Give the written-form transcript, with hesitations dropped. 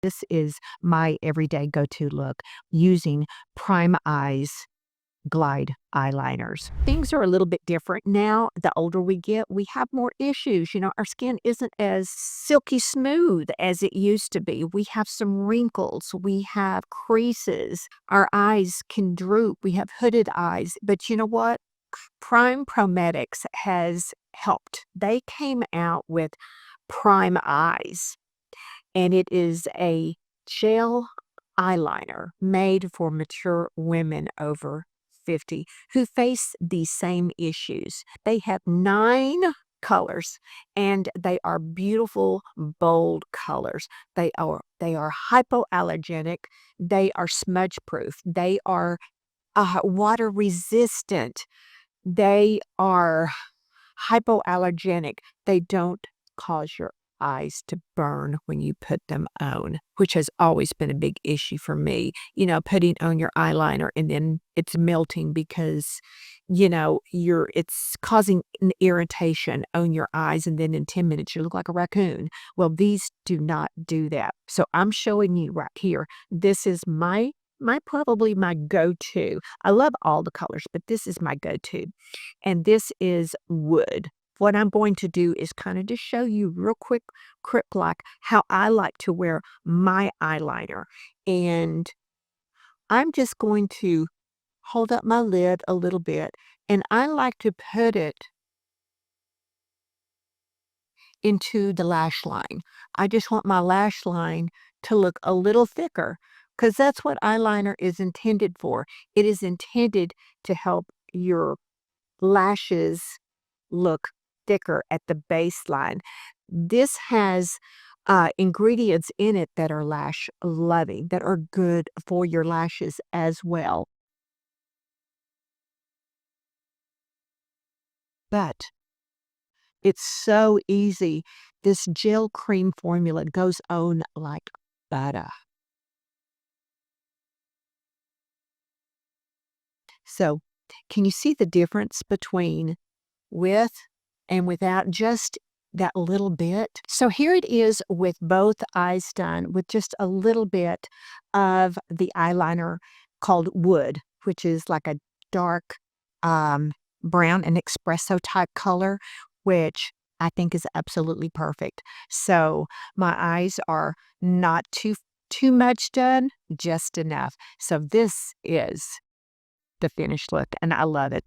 This is my everyday go-to look using PrimeEyes Glide Eyeliners. Things are a little bit different now. The older we get, we have more issues. Our skin isn't as silky smooth as it used to be. We have some wrinkles, we have creases, our eyes can droop, we have hooded eyes. But you know what? Prometics has helped. They came out with Prime Eyes, and it is a gel eyeliner made for mature women over 50 who face these same issues. They have 9 colors, and they are beautiful, bold colors. They are hypoallergenic, they are smudge proof, they are water resistant, they are hypoallergenic. They don't cause your eyes to burn when you put them on, which has always been a big issue for me. Putting on your eyeliner and then it's melting because, it's causing an irritation on your eyes, and then in 10 minutes you look like a raccoon. Well, these do not do that. So I'm showing you right here. This is probably my go-to. I love all the colors, but this is my go-to. And this is wood. What I'm going to do is kind of just show you real quick like how I like to wear my eyeliner. And I'm just going to hold up my lid a little bit, and I like to put it into the lash line. I just want my lash line to look a little thicker, because that's what eyeliner is intended for. It is intended to help your lashes look thicker at the baseline. This has ingredients in it that are lash loving, that are good for your lashes as well. But it's so easy. This gel cream formula goes on like butter. So, can you see the difference between with and without, just that little bit? So here it is with both eyes done, with just a little bit of the eyeliner called Wood, which is like a dark brown and espresso type color, which I think is absolutely perfect. So my eyes are not too much done, just enough. So this is the finished look, and I love it.